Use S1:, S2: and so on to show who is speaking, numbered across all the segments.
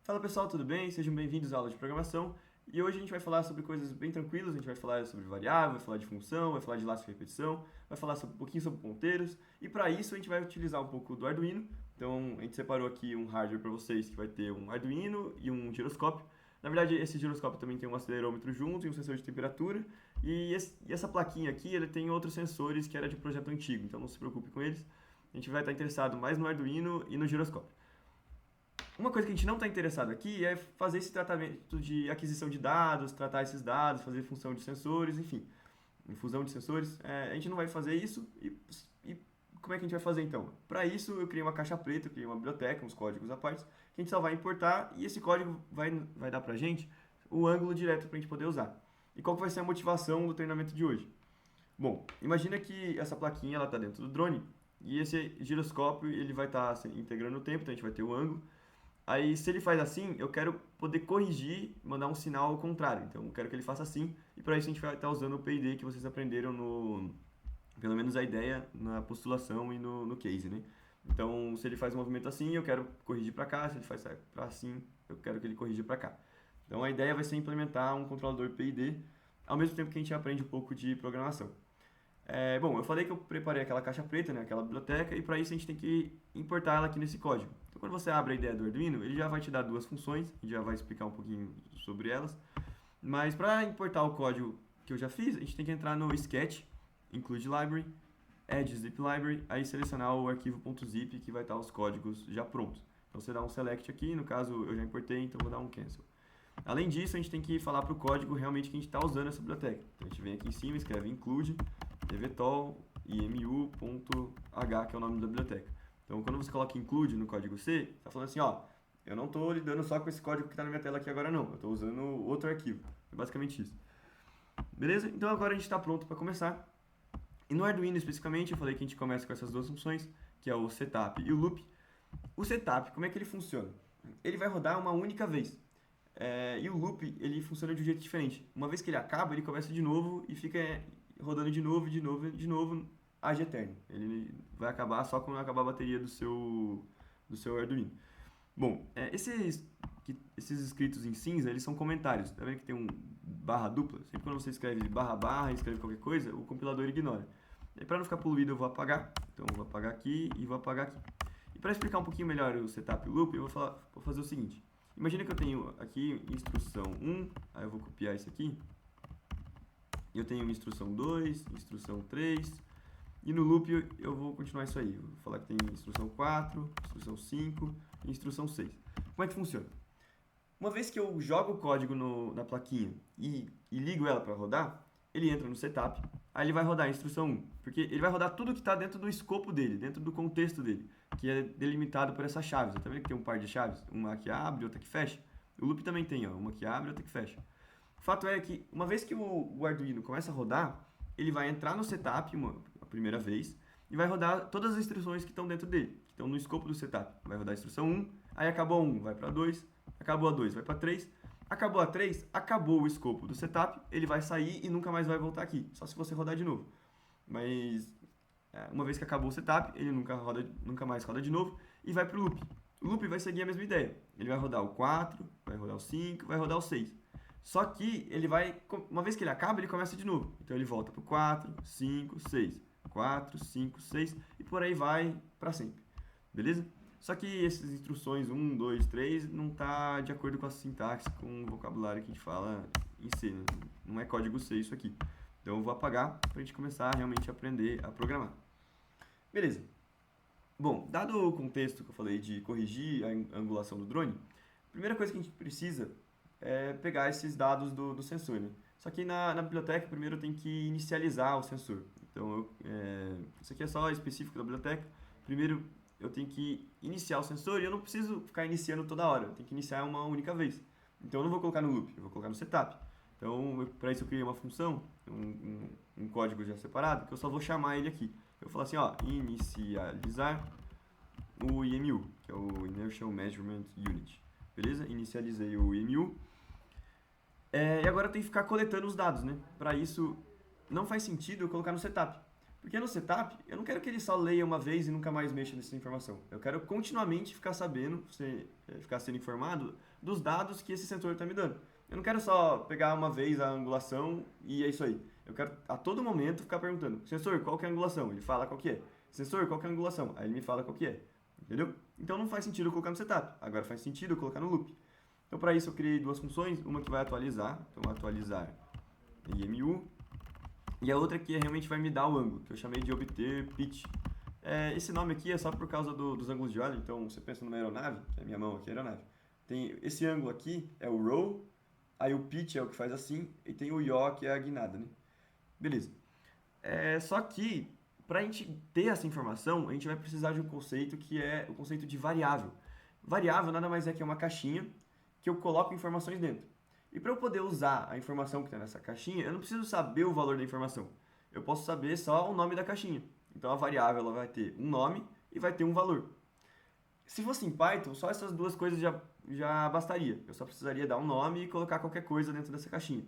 S1: Fala pessoal, tudo bem? Sejam bem-vindos à aula de programação. E hoje a gente vai falar sobre coisas bem tranquilas, a gente vai falar sobre variável, vai falar de função, vai falar de laço de repetição, vai falar um pouquinho sobre ponteiros. E para isso a gente vai utilizar um pouco do Arduino. Então a gente separou aqui um hardware para vocês que vai ter um Arduino e um giroscópio. Na verdade, esse giroscópio também tem um acelerômetro junto e um sensor de temperatura. E essa plaquinha aqui, ele tem outros sensores que era de um projeto antigo, então não se preocupe com eles. A gente vai estar interessado mais no Arduino e no giroscópio. Uma coisa que a gente não está interessado aqui é fazer esse tratamento de aquisição de dados, tratar esses dados, fazer função de sensores, enfim, infusão de sensores. A gente não vai fazer isso e como é que a gente vai fazer então? Para isso eu criei uma caixa preta, eu criei uma biblioteca, uns códigos à parte, que a gente só vai importar e esse código vai dar para a gente o ângulo direto para a gente poder usar. E qual que vai ser a motivação do treinamento de hoje? Bom, imagina que essa plaquinha ela está dentro do drone e esse giroscópio ele vai estar integrando o tempo, então a gente vai ter o ângulo. Aí, se ele faz assim, eu quero poder corrigir, mandar um sinal ao contrário. Então, eu quero que ele faça assim. E para isso, a gente vai estar usando o PID que vocês aprenderam no... Pelo menos a ideia na postulação e no case, né? Então, se ele faz um movimento assim, eu quero corrigir para cá. Se ele faz para assim, eu quero que ele corrija para cá. Então, a ideia vai ser implementar um controlador PID, ao mesmo tempo que a gente aprende um pouco de programação. Bom, eu falei que eu preparei aquela caixa preta, né, aquela biblioteca, e para isso a gente tem que importar ela aqui nesse código. Então, quando você abre a ideia do Arduino, ele já vai te dar duas funções, a gente já vai explicar um pouquinho sobre elas. Mas para importar o código que eu já fiz, a gente tem que entrar no Sketch, Include Library, Add Zip Library, aí selecionar o arquivo .zip que vai estar os códigos já prontos. Então você dá um Select aqui, no caso eu já importei, então vou dar um Cancel. Além disso, a gente tem que falar para o código realmente que a gente está usando essa biblioteca. Então a gente vem aqui em cima, escreve include evetol imu.h, que é o nome da biblioteca. Então, quando você coloca include no código C, está falando assim, ó, eu não estou lidando só com esse código que está na minha tela aqui agora não, eu estou usando outro arquivo. É basicamente isso. Beleza? Então agora a gente está pronto para começar. E no Arduino especificamente, eu falei que a gente começa com essas duas funções, que é o setup e o loop. O setup, como é que ele funciona? Ele vai rodar uma única vez. E o loop, ele funciona de um jeito diferente. Uma vez que ele acaba, ele começa de novo e fica rodando de novo, de novo, de novo, ad eterno. Ele vai acabar só quando acabar a bateria do seu Arduino. Bom, esses escritos em cinza, eles são comentários. Tá vendo que tem um barra dupla? Sempre quando você escreve barra barra, escreve qualquer coisa, o compilador ignora. E para não ficar poluído, eu vou apagar. Então, eu vou apagar aqui e vou apagar aqui. E para explicar um pouquinho melhor o setup e o loop, eu vou fazer o seguinte. Imagina que eu tenho aqui instrução 1, aí eu vou copiar isso aqui. Eu tenho instrução 2, instrução 3, e no loop eu vou continuar isso aí. Eu vou falar que tem instrução 4, instrução 5 e instrução 6. Como é que funciona? Uma vez que eu jogo o código na plaquinha e ligo ela para rodar, ele entra no setup, aí ele vai rodar a instrução 1, porque ele vai rodar tudo que está dentro do escopo dele, dentro do contexto dele, que é delimitado por essas chaves. Você tá vendo que tem um par de chaves? Uma que abre, outra que fecha. O loop também tem, ó, uma que abre, outra que fecha. O fato é que, uma vez que o Arduino começa a rodar, ele vai entrar no setup a primeira vez e vai rodar todas as instruções que estão dentro dele, que estão no escopo do setup. Vai rodar a instrução 1, aí acabou a 1, vai para 2, acabou a 2, vai para 3, acabou a 3, acabou o escopo do setup, ele vai sair e nunca mais vai voltar aqui, só se você rodar de novo. Mas, uma vez que acabou o setup, ele nunca mais roda de novo e vai para o loop. O loop vai seguir a mesma ideia. Ele vai rodar o 4, vai rodar o 5, vai rodar o 6. Só que ele vai, uma vez que ele acaba, ele começa de novo. Então ele volta para o 4, 5, 6. 4, 5, 6 e por aí vai para sempre. Beleza? Só que essas instruções 1, 2, 3 não está de acordo com a sintaxe, com o vocabulário que a gente fala em C. Né? Não é código C isso aqui. Então eu vou apagar para a gente começar realmente a aprender a programar. Beleza. Bom, dado o contexto que eu falei de corrigir a angulação do drone, a primeira coisa que a gente precisa é pegar esses dados do sensor. Né? Só que na biblioteca, primeiro eu tenho que inicializar o sensor. Então, isso aqui é só específico da biblioteca. Primeiro, eu tenho que iniciar o sensor e eu não preciso ficar iniciando toda hora. Eu tenho que iniciar uma única vez. Então, eu não vou colocar no loop, eu vou colocar no setup. Então, para isso eu criei uma função, um código já separado, que eu só vou chamar ele aqui. Eu vou falar assim, ó, inicializar o IMU, que é o Inertial Measurement Unit. Beleza? Inicializei o IMU. E agora eu tenho que ficar coletando os dados, né? Para isso, não faz sentido eu colocar no setup. Porque no setup, eu não quero que ele só leia uma vez e nunca mais mexa nessa informação. Eu quero continuamente ficar sabendo, ficar sendo informado dos dados que esse sensor está me dando. Eu não quero só pegar uma vez a angulação e é isso aí. Eu quero a todo momento ficar perguntando, sensor, qual que é a angulação? Ele fala qual que é. Sensor, qual que é a angulação? Aí ele me fala qual que é. Entendeu? Então não faz sentido eu colocar no setup. Agora faz sentido eu colocar no loop. Então para isso eu criei duas funções, uma que vai atualizar, então atualizar IMU, e a outra que realmente vai me dar o ângulo, que eu chamei de obter pitch. Esse nome aqui é só por causa dos ângulos de óleo, então você pensa numa aeronave, que é a minha mão aqui, aeronave. Tem esse ângulo aqui, é o roll, aí o pitch é o que faz assim, e tem o yaw, que é a guinada, né? Beleza. Só que, para a gente ter essa informação, a gente vai precisar de um conceito que é o conceito de variável. Variável nada mais é que uma caixinha que eu coloco informações dentro. E para eu poder usar a informação que está nessa caixinha, eu não preciso saber o valor da informação. Eu posso saber só o nome da caixinha. Então a variável ela vai ter um nome e vai ter um valor. Se fosse em Python, só essas duas coisas já bastaria. Eu só precisaria dar um nome e colocar qualquer coisa dentro dessa caixinha.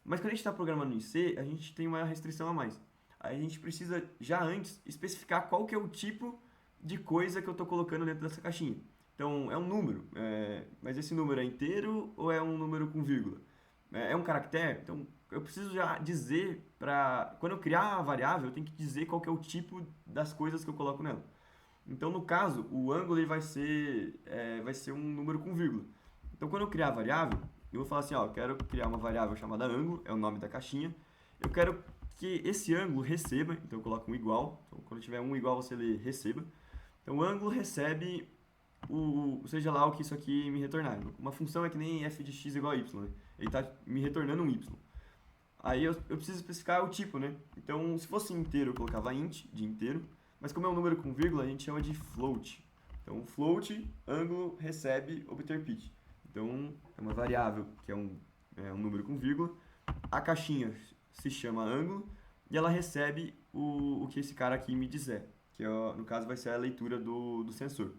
S1: Mas quando a gente está programando em C, a gente tem uma restrição a mais. Aí a gente precisa já antes especificar qual que é o tipo de coisa que eu estou colocando dentro dessa caixinha. Então, é um número, mas esse número é inteiro ou é um número com vírgula? É um caractere? Então, eu preciso já dizer quando eu criar a variável, eu tenho que dizer qual que é o tipo das coisas que eu coloco nela. Então, no caso, o ângulo ele vai ser um número com vírgula. Então, quando eu criar a variável, eu vou falar assim, ó, eu quero criar uma variável chamada ângulo, é o nome da caixinha. Eu quero que esse ângulo receba, então eu coloco um igual. Então, quando tiver um igual, você lê receba. Então, o ângulo recebe seja lá o que isso aqui me retornar. Uma função é que nem f de x igual a y, né? Ele está me retornando um y. Aí eu preciso especificar o tipo, né? Então, se fosse inteiro, eu colocava int, de inteiro. Mas como é um número com vírgula, a gente chama de float. Então, float, ângulo, recebe, obter pitch. Então, é uma variável que é um número com vírgula. A caixinha se chama ângulo e ela recebe o que esse cara aqui me disser. Que no caso vai ser a leitura do sensor.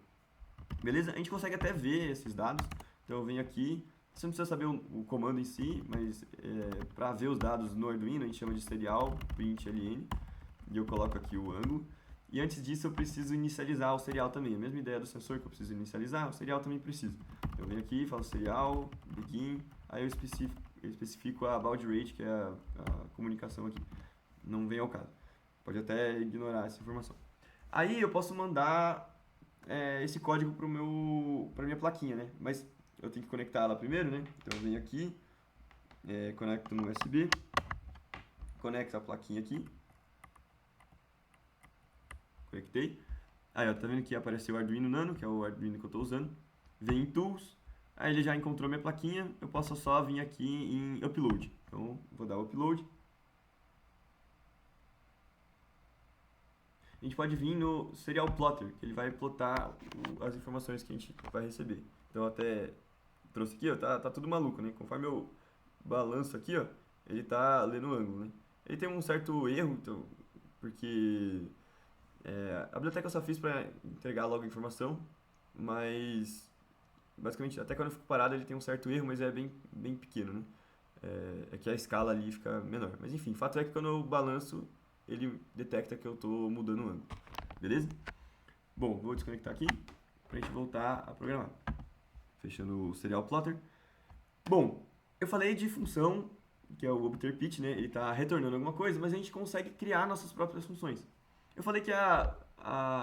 S1: Beleza? A gente consegue até ver esses dados. Então eu venho aqui, você não precisa saber o comando em si, mas para ver os dados no Arduino a gente chama de serial println, e eu coloco aqui o ângulo. E antes disso eu preciso inicializar o serial também. A mesma ideia do sensor que eu preciso inicializar, o serial também precisa. Eu venho aqui, falo serial, begin, aí eu especifico a baud rate, que é a comunicação aqui. Não vem ao caso. Pode até ignorar essa informação. Aí eu posso mandar esse código para minha plaquinha, né? Mas eu tenho que conectar ela primeiro, né? Então eu venho aqui, conecto no USB, conecto a plaquinha aqui, conectei. Aí ó, tá vendo que apareceu o Arduino Nano, que é o Arduino que eu estou usando. Vem em Tools, aí ele já encontrou minha plaquinha, eu posso só vir aqui em Upload. Então vou dar Upload. A gente pode vir no Serial Plotter, que ele vai plotar as informações que a gente vai receber. Então, eu até trouxe aqui, ó, tá tudo maluco, né? Conforme eu balanço aqui, ó, ele tá lendo o ângulo, né? Ele tem um certo erro, então, porque a biblioteca eu só fiz para entregar logo a informação, mas, basicamente, até quando eu fico parado ele tem um certo erro, mas é bem, bem pequeno, né? É que a escala ali fica menor. Mas, enfim, o fato é que quando eu balanço, ele detecta que eu estou mudando o ângulo, beleza? Bom, vou desconectar aqui para a gente voltar a programar. Fechando o Serial Plotter. Bom, eu falei de função, que é o obter pitch, né? Ele está retornando alguma coisa, mas a gente consegue criar nossas próprias funções. Eu falei que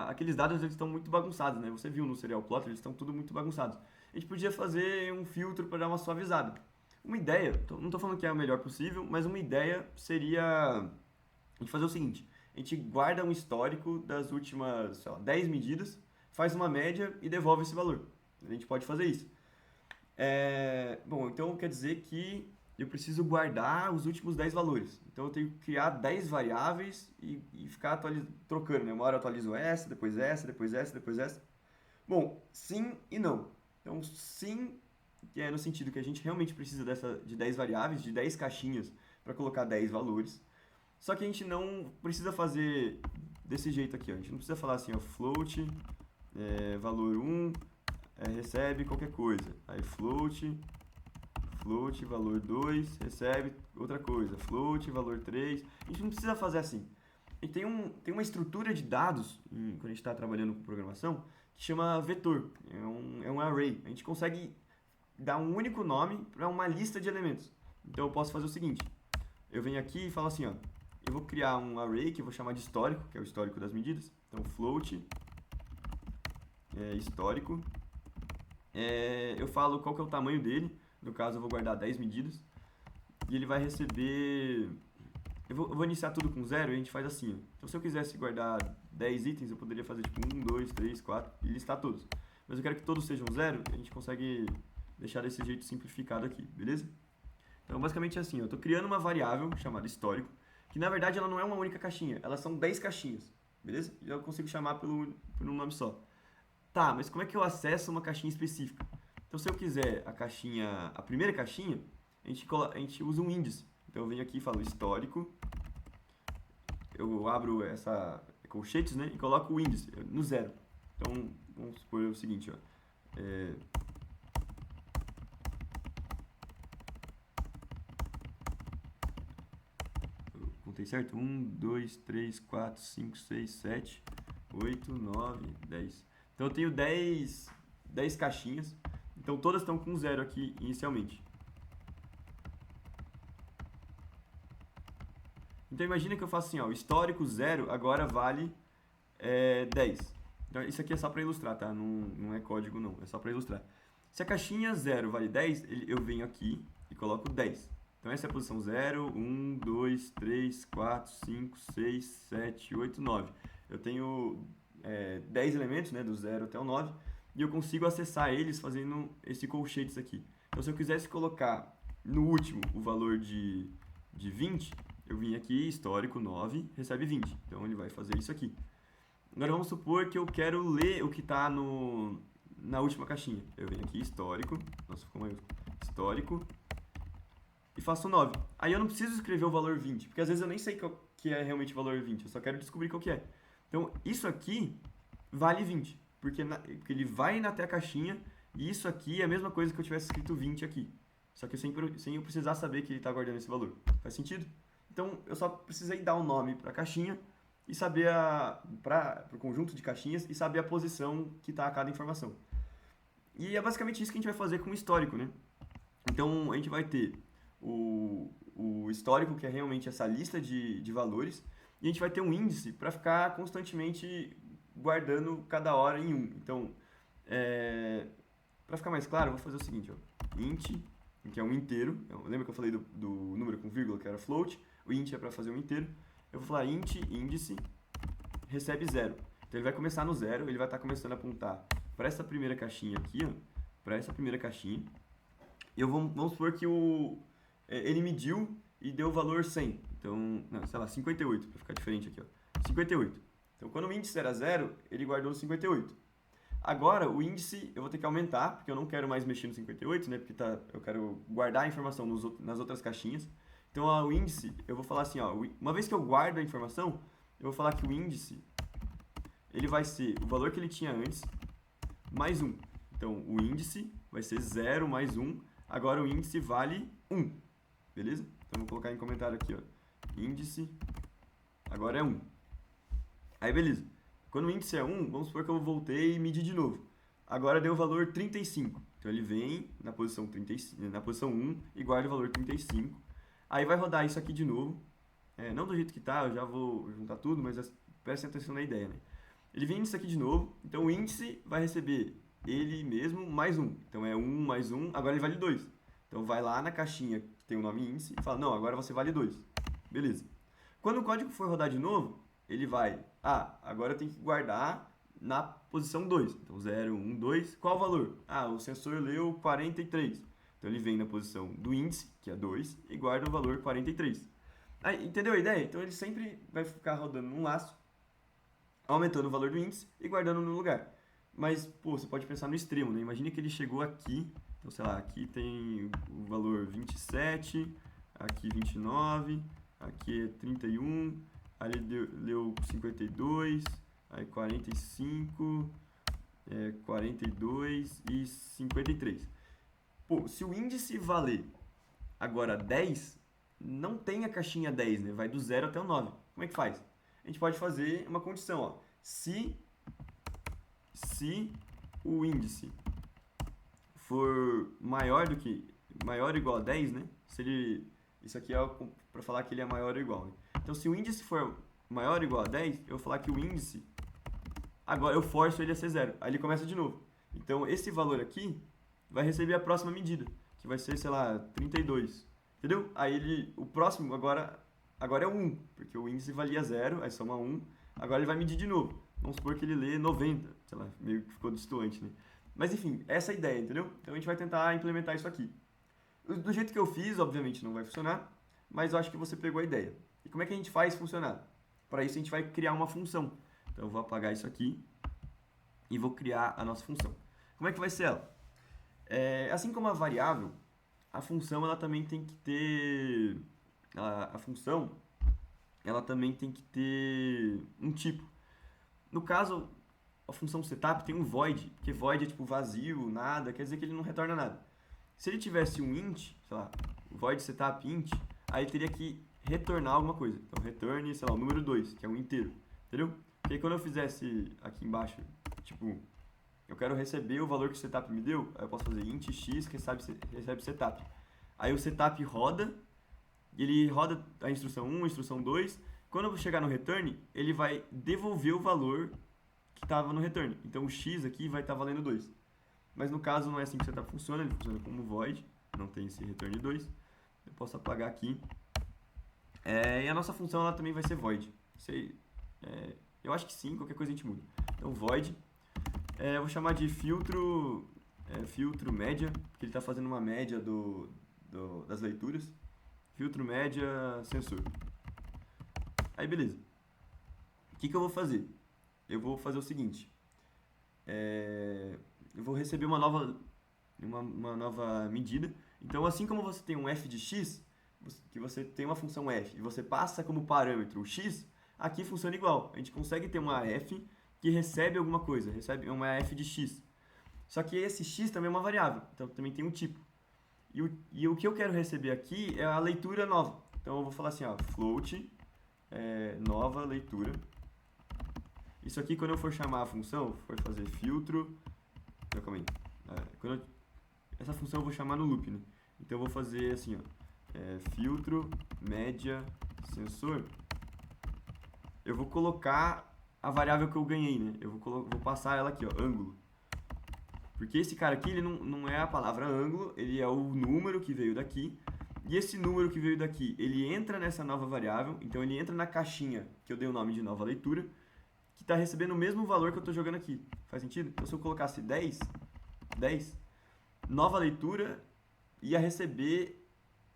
S1: aqueles dados eles estão muito bagunçados, né? Você viu no Serial Plotter, eles estão tudo muito bagunçados. A gente podia fazer um filtro para dar uma suavizada. Uma ideia, não estou falando que é o melhor possível, mas uma ideia seria a gente fazer o seguinte, a gente guarda um histórico das últimas, sei lá, 10 medidas, faz uma média e devolve esse valor. A gente pode fazer isso. Bom, então quer dizer que eu preciso guardar os últimos 10 valores. Então eu tenho que criar 10 variáveis e ficar trocando, né? Uma hora eu atualizo essa, depois essa, depois essa, depois essa. Bom, sim e não. Então sim, que é no sentido que a gente realmente precisa de 10 variáveis, de 10 caixinhas para colocar 10 valores. Só que a gente não precisa fazer desse jeito aqui, ó. A gente não precisa falar assim, ó, float, valor 1, recebe qualquer coisa. Aí float, valor 2, recebe outra coisa. Float, valor 3. A gente não precisa fazer assim. A E tem uma estrutura de dados, quando a gente está trabalhando com programação, que chama vetor. É um array. A gente consegue dar um único nome para uma lista de elementos. Então eu posso fazer o seguinte. Eu venho aqui e falo assim, ó. Eu vou criar um array que eu vou chamar de histórico, que é o histórico das medidas. Então float, histórico. Eu falo qual que é o tamanho dele. No caso eu vou guardar 10 medidas. E ele vai receber... Eu vou iniciar tudo com 0 e a gente faz assim, ó. Então se eu quisesse guardar 10 itens, eu poderia fazer tipo 1, 2, 3, 4 e listar todos. Mas eu quero que todos sejam 0, a gente consegue deixar desse jeito simplificado aqui, beleza? Então basicamente é assim, eu estou criando uma variável chamada histórico, que na verdade ela não é uma única caixinha, elas são 10 caixinhas, beleza? E eu consigo chamar por um nome só. Tá, mas como é que eu acesso uma caixinha específica? Então se eu quiser a primeira caixinha, a gente usa um índice. Então eu venho aqui e falo histórico, eu abro essa colchetes, né, e coloco o índice no 0. Então vamos supor o seguinte, ó, eu contei certo? 1, 2, 3, 4, 5, 6, 7, 8, 9, 10. Então eu tenho 10 caixinhas, então todas estão com 0 aqui inicialmente. Então imagina que eu faço assim, ó, o histórico 0 agora vale 10. Então isso aqui é só para ilustrar, tá? Não é código não, é só para ilustrar. Se a caixinha 0 vale 10, eu venho aqui e coloco 10. Então essa é a posição 0, 1, 2, 3, 4, 5, 6, 7, 8, 9. Eu tenho 10 elementos, né, do 0 até o 9, e eu consigo acessar eles fazendo esse colchetes aqui. Então se eu quisesse colocar no último o valor de 20, eu vim aqui, histórico 9, recebe 20. Então ele vai fazer isso aqui. Agora vamos supor que eu quero ler o que está na última caixinha. Eu venho aqui, histórico, nossa, ficou maiúsculo, histórico, e faço 9. Aí eu não preciso escrever o valor 20, porque às vezes eu nem sei qual que é realmente o valor 20, eu só quero descobrir qual que é. Então isso aqui vale 20, porque ele vai até a caixinha, e isso aqui é a mesma coisa que eu tivesse escrito 20 aqui. Só que sem eu precisar saber que ele está guardando esse valor. Faz sentido? Então, eu só precisei dar um nome para a caixinha e saber para o conjunto de caixinhas e saber a posição que está a cada informação. E é basicamente isso que a gente vai fazer com o histórico, né? Então, a gente vai ter o histórico, que é realmente essa lista de valores, e a gente vai ter um índice para ficar constantemente guardando cada hora em um. Então, para ficar mais claro, eu vou fazer o seguinte, ó, int, que é um inteiro. Lembra que eu falei do número com vírgula, que era float? O int é para fazer um inteiro. Eu vou falar int índice recebe 0. Então ele vai começar no 0, ele vai estar começando a apontar para essa primeira caixinha aqui, ó, para essa primeira caixinha. E vamos supor que ele mediu e deu o valor 100. Então, não, sei lá, 58, para ficar diferente aqui, ó. 58. Então quando o índice era 0, ele guardou no 58. Agora, o índice eu vou ter que aumentar, porque eu não quero mais mexer no 58, né? Porque eu quero guardar a informação nas outras caixinhas. Então, o índice, eu vou falar assim, ó, uma vez que eu guardo a informação, eu vou falar que o índice, ele vai ser o valor que ele tinha antes, mais 1. Então, o índice vai ser 0 mais 1, agora o índice vale 1, beleza? Então, vou colocar em comentário aqui, ó, índice, agora é 1. Aí, beleza. Quando o índice é 1, vamos supor que eu voltei e medi de novo. Agora deu o valor 35. Então, ele vem na posição 1 e guarda o valor 35. Aí vai rodar isso aqui de novo, não do jeito que tá, eu já vou juntar tudo, mas prestem atenção na ideia, né? Ele vem nisso aqui de novo, então o índice vai receber ele mesmo mais 1. Então é 1 mais 1, agora ele vale 2. Então vai lá na caixinha que tem o nome índice e fala, não, agora você vale 2. Beleza. Quando o código for rodar de novo, ele vai, agora eu tenho que guardar na posição 2. Então 0, 1, 2, qual o valor? O sensor leu 43. Então ele vem na posição do índice, que é 2, e guarda o valor 43. Aí, entendeu a ideia? Então ele sempre vai ficar rodando num laço, aumentando o valor do índice e guardando no lugar. Mas, você pode pensar no extremo, né? Imagina que ele chegou aqui, então sei lá, aqui tem o valor 27, aqui 29, aqui é 31, aí ele leu 52, aí 45, 42 e 53. Se o índice valer agora 10, não tem a caixinha 10, né? Vai do 0 até o 9. Como é que faz? a gente pode fazer uma condição, ó. Se o índice for maior ou igual a 10, né? Isso aqui é para falar que ele é maior ou igual, né? Então, se o índice for maior ou igual a 10, eu vou falar que o índice, agora eu forço ele a ser zero. Aí ele começa de novo. Então, esse valor aqui vai receber a próxima medida, que vai ser, sei lá, 32. Entendeu? Aí o próximo agora é 1, porque o índice valia 0, aí soma 1. Agora ele vai medir de novo. Vamos supor que ele lê 90, sei lá, meio que ficou distoante, né? Mas enfim, essa é a ideia, entendeu? Então a gente vai tentar implementar isso aqui. Do jeito que eu fiz, obviamente não vai funcionar, mas eu acho que você pegou a ideia. E como é que a gente faz funcionar? Para isso a gente vai criar uma função. Então eu vou apagar isso aqui e vou criar a nossa função. Como é que vai ser ela? Assim como a variável, a função ela também tem que ter a função ela também tem que ter um tipo. No caso, a função setup tem um void, que void é tipo vazio, nada, quer dizer que ele não retorna nada. Se ele tivesse um int, sei lá, void setup int, aí ele teria que retornar alguma coisa. Então returne, sei lá, o número 2, que é um inteiro, entendeu? Porque aí quando eu fizesse aqui embaixo, tipo, eu quero receber o valor que o setup me deu, aí eu posso fazer int x que recebe setup. Aí o setup roda, ele roda a instrução 1, a instrução 2. Quando eu chegar no return, ele vai devolver o valor que estava no return. Então o x aqui vai estar valendo 2. Mas no caso não é assim que o setup funciona, ele funciona como void, não tem esse return 2. Eu posso apagar aqui. E a nossa função ela também vai ser void. Eu acho que sim, qualquer coisa a gente muda. Então void, eu vou chamar de filtro média, porque ele está fazendo uma média das leituras. Filtro média sensor. Aí beleza. O que eu vou fazer? Eu vou fazer o seguinte. Eu vou receber uma nova medida. Então, assim como você tem um f de x, que você tem uma função f e você passa como parâmetro o x, aqui funciona igual. A gente consegue ter uma f que recebe alguma coisa, recebe uma f de x. Só que esse x também é uma variável, então também tem um tipo. E o que eu quero receber aqui é a leitura nova. Então eu vou falar assim, ó, float nova leitura. Isso aqui, quando eu for chamar a função, for fazer filtro. Não, calma aí. Essa função eu vou chamar no loop, né? Então eu vou fazer assim, ó, filtro média sensor. Eu vou colocar a variável que eu ganhei, né? Eu vou passar ela aqui, ó, ângulo. Porque esse cara aqui, ele não é a palavra ângulo, ele é o número que veio daqui. E esse número que veio daqui, ele entra nessa nova variável, então ele entra na caixinha que eu dei o nome de nova leitura, que está recebendo o mesmo valor que eu estou jogando aqui. Faz sentido? Então se eu colocasse 10, nova leitura ia receber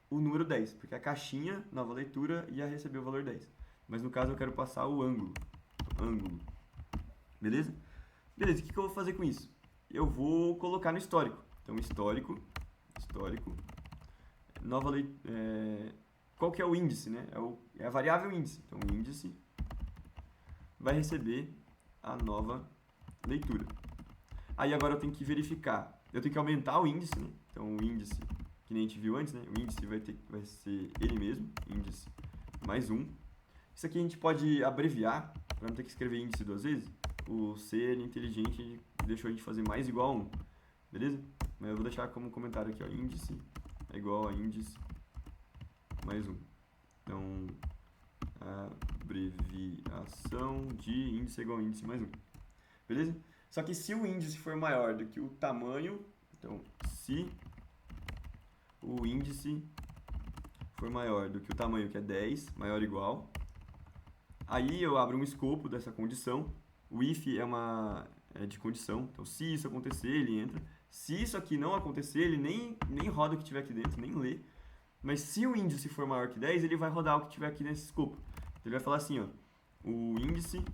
S1: o número 10, porque a caixinha, nova leitura, ia receber o valor 10. Mas no caso eu quero passar o ângulo. Beleza? Beleza, o que eu vou fazer com isso? Eu vou colocar no histórico. Então, histórico, nova leitura, qual que é o índice, né? É a variável índice. Então, o índice vai receber a nova leitura. Aí agora eu tenho que verificar, eu tenho que aumentar o índice, né? Então, o índice, que nem a gente viu antes, né? O índice vai ser ele mesmo, índice mais 1. Isso aqui a gente pode abreviar, para não ter que escrever índice duas vezes. O C, ele é inteligente, ele deixou a gente fazer mais igual a 1, beleza? Mas eu vou deixar como comentário aqui, ó, índice é igual a índice mais 1. Então, abreviação de índice é igual a índice mais 1, beleza? Só que se o índice for maior do que o tamanho, então, se o índice for maior do que o tamanho, que é 10, maior ou igual, aí eu abro um escopo dessa condição. O if é de condição, então se isso acontecer, ele entra. Se isso aqui não acontecer, ele nem roda o que tiver aqui dentro, nem lê. Mas se o índice for maior que 10, ele vai rodar o que tiver aqui nesse escopo. Ele vai falar assim, ó, o índice,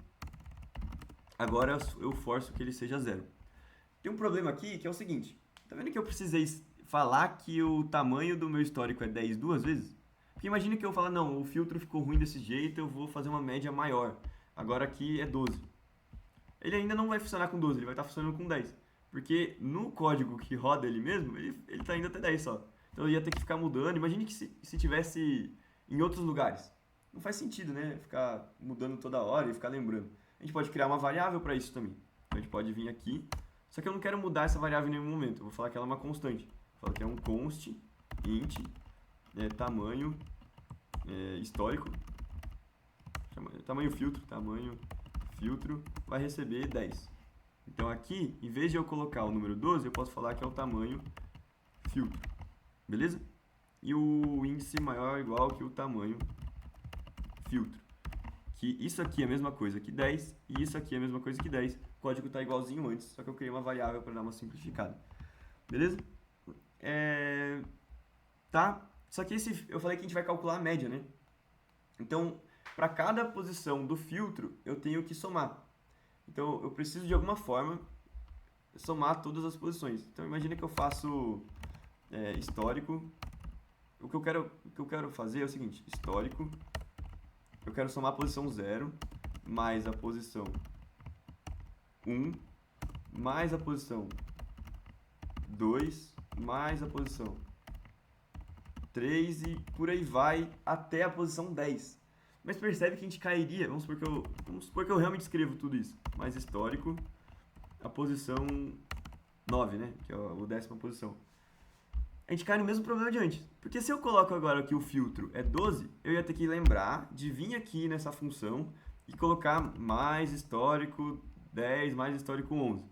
S1: agora eu forço que ele seja 0. Tem um problema aqui que é o seguinte, tá vendo que eu precisei falar que o tamanho do meu histórico é 10 duas vezes? Porque imagina que eu falar, não, o filtro ficou ruim desse jeito, eu vou fazer uma média maior. Agora aqui é 12. Ele ainda não vai funcionar com 12, ele vai estar funcionando com 10. Porque no código que roda ele mesmo, ele está indo até 10 só. Então eu ia ter que ficar mudando. Imagine que se tivesse em outros lugares. não faz sentido, né? Ficar mudando toda hora e ficar lembrando. A gente pode criar uma variável para isso também. Então a gente pode vir aqui, só que eu não quero mudar essa variável em nenhum momento. Eu vou falar que ela é uma constante. Vou falar que é um const int tamanho histórico, tamanho filtro vai receber 10. Então aqui, em vez de eu colocar o número 12, eu posso falar que é o tamanho filtro, beleza? E o índice maior ou igual que o tamanho filtro. Que isso aqui é a mesma coisa que 10 e isso aqui é a mesma coisa que 10. O código está igualzinho antes, só que eu criei uma variável para dar uma simplificada. Beleza? Tá? Só que eu falei que a gente vai calcular a média, né? Então, para cada posição do filtro, eu tenho que somar. Então, eu preciso de alguma forma somar todas as posições. Então, imagina que eu faço histórico. O que eu quero fazer é o seguinte, histórico. Eu quero somar a posição 0 mais a posição 1 mais a posição 2 mais a posição 3 e por aí vai até a posição 10. Mas percebe que a gente cairia, vamos supor que eu realmente escrevo tudo isso, mais histórico, a posição 9, né, que é a 10ª posição. A gente cai no mesmo problema de antes. Porque se eu coloco agora que o filtro é 12, eu ia ter que lembrar de vir aqui nessa função e colocar mais histórico 10, mais histórico 11.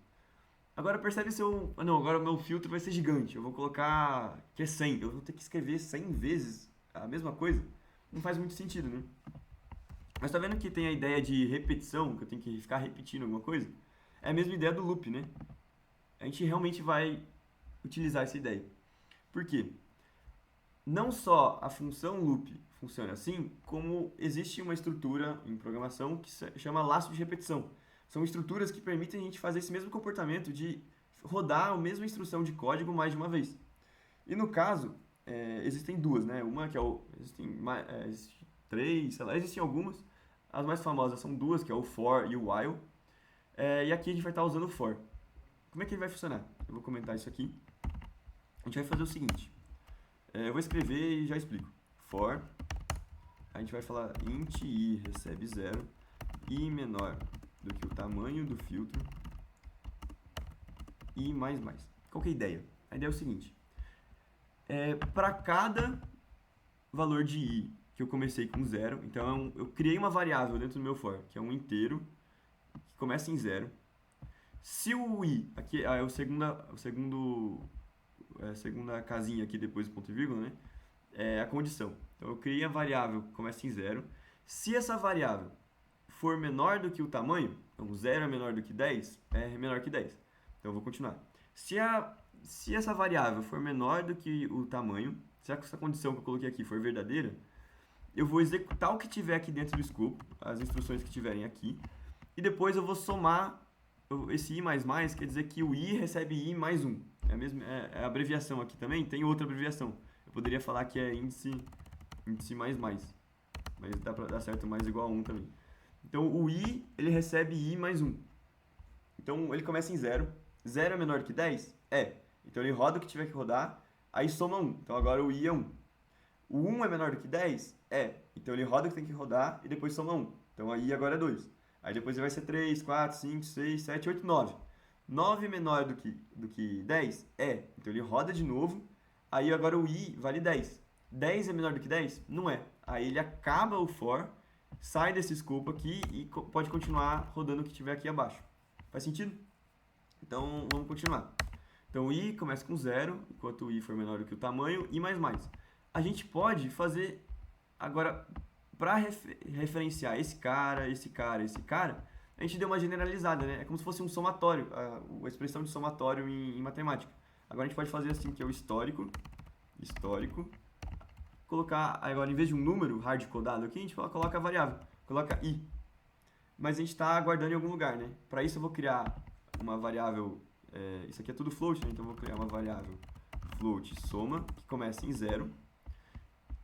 S1: Agora percebe se eu... Não, agora o meu filtro vai ser gigante. Eu vou colocar que é 100. Eu vou ter que escrever 100 vezes a mesma coisa. Não faz muito sentido, né? Mas tá vendo que tem a ideia de repetição, que eu tenho que ficar repetindo alguma coisa? É a mesma ideia do loop, né? A gente realmente vai utilizar essa ideia. Por quê? Não só a função loop funciona assim, como existe uma estrutura em programação que se chama laço de repetição. São estruturas que permitem a gente fazer esse mesmo comportamento de rodar a mesma instrução de código mais de uma vez. E no caso, existem duas, né? Uma que existem três, sei lá, existem algumas. As mais famosas são duas, que é o for e o while. E aqui a gente vai estar usando o for. Como é que ele vai funcionar? Eu vou comentar isso aqui. A gente vai fazer o seguinte. Eu vou escrever e já explico. For, a gente vai falar int i recebe 0, i menor do que o tamanho do filtro, i mais mais. Qual que é a ideia? A ideia é o seguinte. Para cada valor de i que eu comecei com 0, então eu criei uma variável dentro do meu for, que é um inteiro, que começa em 0. Se o i, aqui é a segunda casinha aqui depois do ponto e vírgula, né? É a condição. Então eu criei a variável que começa em 0. Se essa variável for menor do que o tamanho, então 0 é menor do que 10, é menor que 10. Então eu vou continuar. Se essa variável for menor do que o tamanho, se essa condição que eu coloquei aqui for verdadeira, eu vou executar o que tiver aqui dentro do escopo, as instruções que tiverem aqui, e depois eu vou somar esse i mais mais, quer dizer que o i recebe i mais 1. É a abreviação aqui também, tem outra abreviação. Eu poderia falar que é índice mais mais, mas dá pra dar certo mais igual a 1 também. Então o i, ele recebe i mais 1. Então ele começa em 0. 0 é menor que 10? Então ele roda o que tiver que rodar, aí soma 1. Então agora o i é 1. O 1 é menor do que 10? Então ele roda o que tem que rodar e depois soma 1. Então aí agora é 2. Aí depois ele vai ser 3, 4, 5, 6, 7, 8, 9. 9 menor do que 10? Então ele roda de novo. Aí agora o i vale 10. 10 é menor do que 10? Não é. Aí ele acaba o for, sai desse escopo aqui e pode continuar rodando o que tiver aqui abaixo. Faz sentido? Então vamos continuar. Então o i começa com 0, enquanto o i for menor do que o tamanho, i mais mais. A gente pode fazer agora, para referenciar esse cara, a gente deu uma generalizada, né? É como se fosse um somatório, a expressão de somatório em matemática. Agora a gente pode fazer assim, que é o histórico, colocar, agora em vez de um número hard-codado aqui, a gente coloca a variável, coloca i. Mas a gente está guardando em algum lugar, né? Para isso eu vou criar uma variável, isso aqui é tudo float, né? Então eu vou criar uma variável float soma, que começa em 0.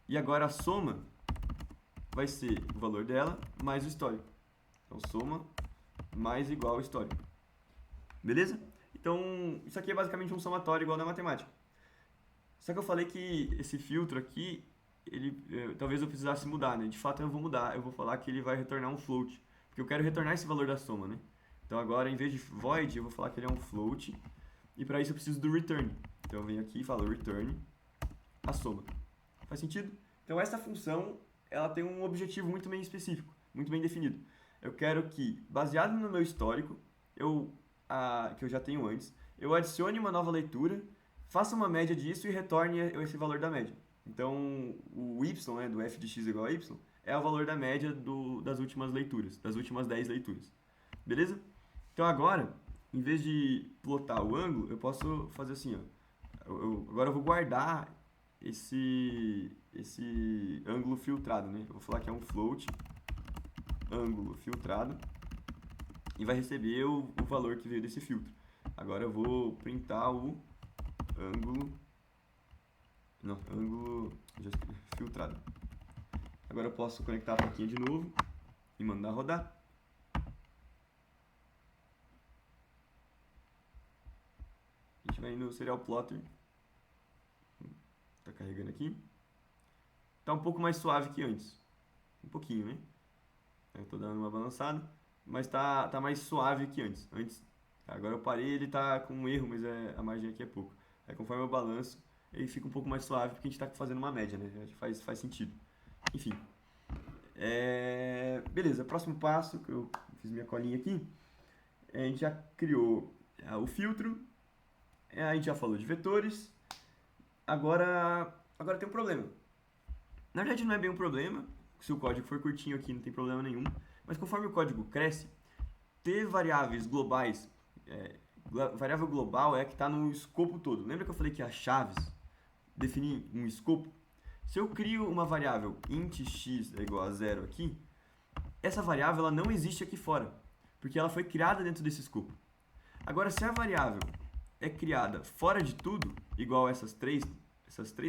S1: E agora a soma vai ser o valor dela mais o histórico. Então soma mais igual ao histórico. Beleza? Então isso aqui é basicamente um somatório igual na matemática. Só que eu falei que esse filtro aqui talvez eu precisasse mudar, né? De fato eu vou mudar, eu vou falar que ele vai retornar um float, porque eu quero retornar esse valor da soma, né? Então agora, em vez de void, eu vou falar que ele é um float, e para isso eu preciso do return. Então eu venho aqui e falo return a soma. Faz sentido? Então essa função, ela tem um objetivo muito bem específico, muito bem definido. Eu quero que, baseado no meu histórico, que eu já tenho antes, eu adicione uma nova leitura, faça uma média disso e retorne esse valor da média. Então, o y, né, do f de x igual a y, é o valor da média das últimas leituras, das últimas 10 leituras. Beleza? Então agora, em vez de plotar o ângulo, eu posso fazer assim, ó. Agora eu vou guardar esse ângulo filtrado, né? Eu vou falar que é um float ângulo filtrado e vai receber o valor que veio desse filtro. Agora eu vou printar o ângulo filtrado. Agora eu posso conectar a plaquinha de novo e mandar rodar. A gente vai no Serial Plotter. Tá carregando aqui. Tá um pouco mais suave que antes. Um pouquinho, né? Eu tô dando uma balançada, mas tá mais suave que antes. Agora eu parei, ele tá com um erro, mas a margem aqui é pouco. Aí conforme eu balanço, ele fica um pouco mais suave, porque a gente tá fazendo uma média, né? Faz sentido. Enfim. Beleza, próximo passo, que eu fiz minha colinha aqui. A gente já criou o filtro. A gente já falou de vetores. Agora tem um problema. Na verdade não é bem um problema. Se o código for curtinho aqui não tem problema nenhum. Mas conforme o código cresce, ter variáveis globais... variável global é a que está no escopo todo. Lembra que eu falei que as chaves definem um escopo? Se eu crio uma variável int x é igual a 0 aqui, essa variável ela não existe aqui fora, porque ela foi criada dentro desse escopo. Agora, se a variável é criada fora de tudo, igual essas três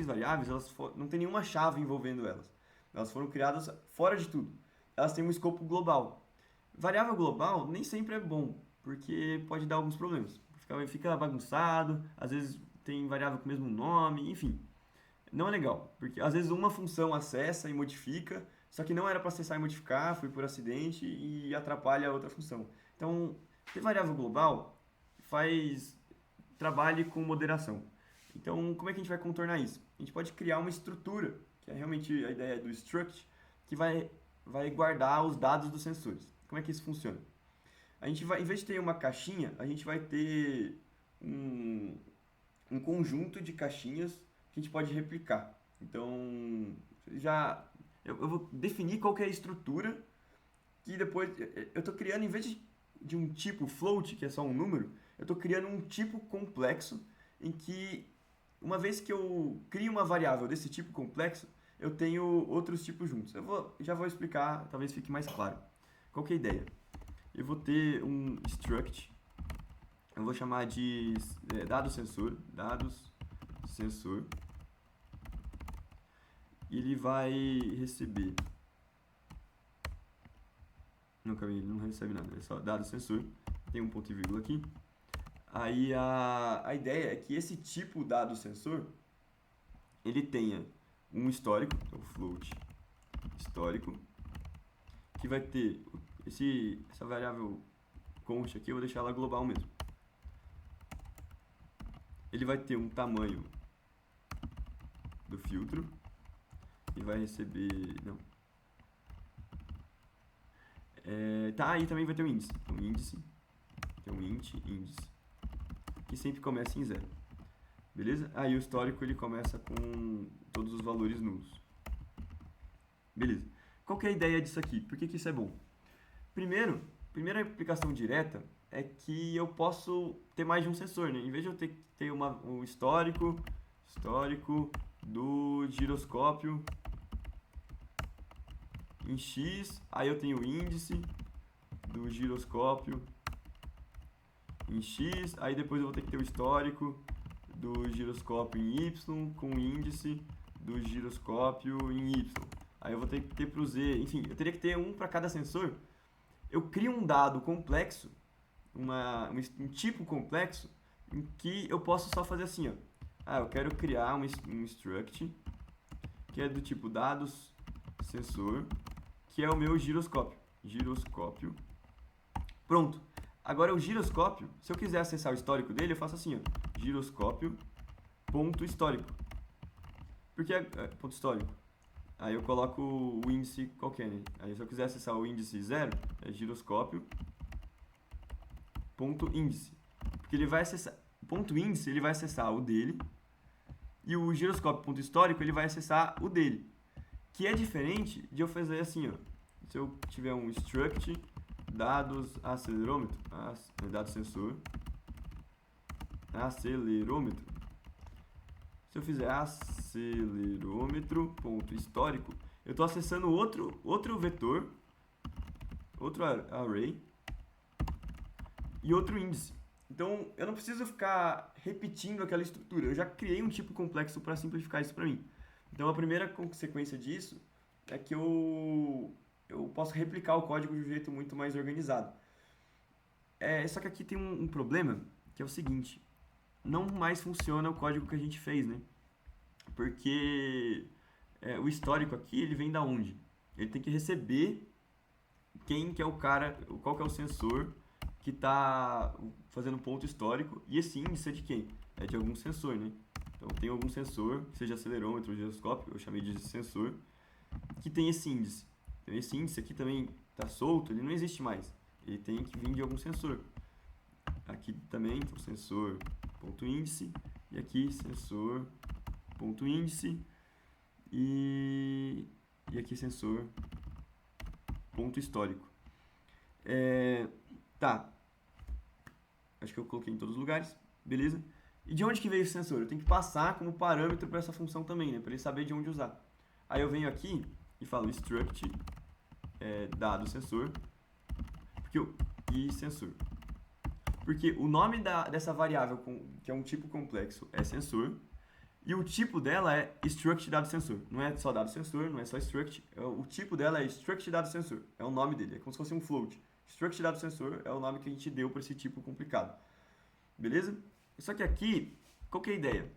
S1: variáveis, não tem nenhuma chave envolvendo elas. Elas foram criadas fora de tudo. Elas têm um escopo global. Variável global nem sempre é bom, porque pode dar alguns problemas. Fica bagunçado, às vezes tem variável com o mesmo nome, enfim. Não é legal, porque às vezes uma função acessa e modifica, só que não era para acessar e modificar, foi por acidente e atrapalha a outra função. Então, ter variável global trabalhe com moderação. Então, como é que a gente vai contornar isso? A gente pode criar uma estrutura, que é realmente a ideia do struct, que vai guardar os dados dos sensores. Como é que isso funciona? A gente vai, em vez de ter uma caixinha, a gente vai ter um conjunto de caixinhas que a gente pode replicar. Então, eu vou definir qual que é a estrutura que depois eu estou criando, em vez de um tipo float, que é só um número, eu estou criando um tipo complexo em que, uma vez que eu crio uma variável desse tipo complexo, eu tenho outros tipos juntos. Já vou explicar, talvez fique mais claro. Qual que é a ideia? Eu vou ter um struct, eu vou chamar de dados sensor, e ele vai receber, ele não recebe nada, é só dado sensor, tem um ponto e vírgula aqui. Aí a ideia é que esse tipo dado sensor, ele tenha um histórico, então float histórico, que vai ter essa variável const aqui, eu vou deixar ela global mesmo. Ele vai ter um tamanho do filtro e vai receber... não. Aí também vai ter um índice. Então, índice, tem um índice, que sempre começa em 0. Beleza? Aí o histórico ele começa com todos os valores nulos. Beleza. Qual que é a ideia disso aqui? Por que isso é bom? Primeira aplicação direta é que eu posso ter mais de um sensor, né? Em vez de eu ter um histórico do giroscópio em X, aí eu tenho o índice do giroscópio em X, aí depois eu vou ter que ter o histórico do giroscópio em Y com o índice do giroscópio em Y. Aí eu vou ter que ter para o Z, enfim, eu teria que ter um para cada sensor. Eu crio um dado complexo, um tipo complexo, em que eu posso só fazer assim, ó. Eu quero criar um struct que é do tipo dados sensor, que é o meu giroscópio. Giroscópio. Pronto. Agora o giroscópio, se eu quiser acessar o histórico dele, eu faço assim, ó, giroscópio ponto histórico. Porque ponto histórico. Aí eu coloco o índice qualquer, né? Aí se eu quiser acessar o índice 0, é giroscópio ponto índice. Porque ele vai acessar o ponto índice, ele vai acessar o dele, e o giroscópio ponto histórico, ele vai acessar o dele. Que é diferente de eu fazer assim, ó. Se eu tiver um struct dados acelerômetro, dados sensor, acelerômetro. Se eu fizer acelerômetro ponto histórico, eu estou acessando outro vetor, outro array e outro índice. Então, eu não preciso ficar repetindo aquela estrutura. Eu já criei um tipo complexo para simplificar isso para mim. Então, a primeira consequência disso é que eu posso replicar o código de um jeito muito mais organizado. Só que aqui tem um problema, que é o seguinte. Não mais funciona o código que a gente fez, né? Porque o histórico aqui, ele vem da onde? Ele tem que receber quem que é o cara, qual que é o sensor que está fazendo ponto histórico, e esse índice é de quem? É de algum sensor, né? Então tem algum sensor, seja acelerômetro ou giroscópio, eu chamei de sensor, que tem esse índice. Então esse índice aqui também está solto, ele não existe mais. Ele tem que vir de algum sensor. Aqui também, então sensor ponto índice, e aqui sensor ponto índice, e aqui sensor ponto histórico. Tá. Acho que eu coloquei em todos os lugares, beleza? E de onde que veio esse sensor? Eu tenho que passar como parâmetro para essa função também, né? Para ele saber de onde usar. Aí eu venho aqui e falo struct dado sensor e sensor. Porque o nome dessa variável, que é um tipo complexo, é sensor, e o tipo dela é struct dado sensor. Não é só dado sensor, não é só struct. O tipo dela é struct dado sensor. É o nome dele, é como se fosse um float. Struct dado sensor é o nome que a gente deu para esse tipo complicado. Beleza? Só que aqui, qual que é a ideia?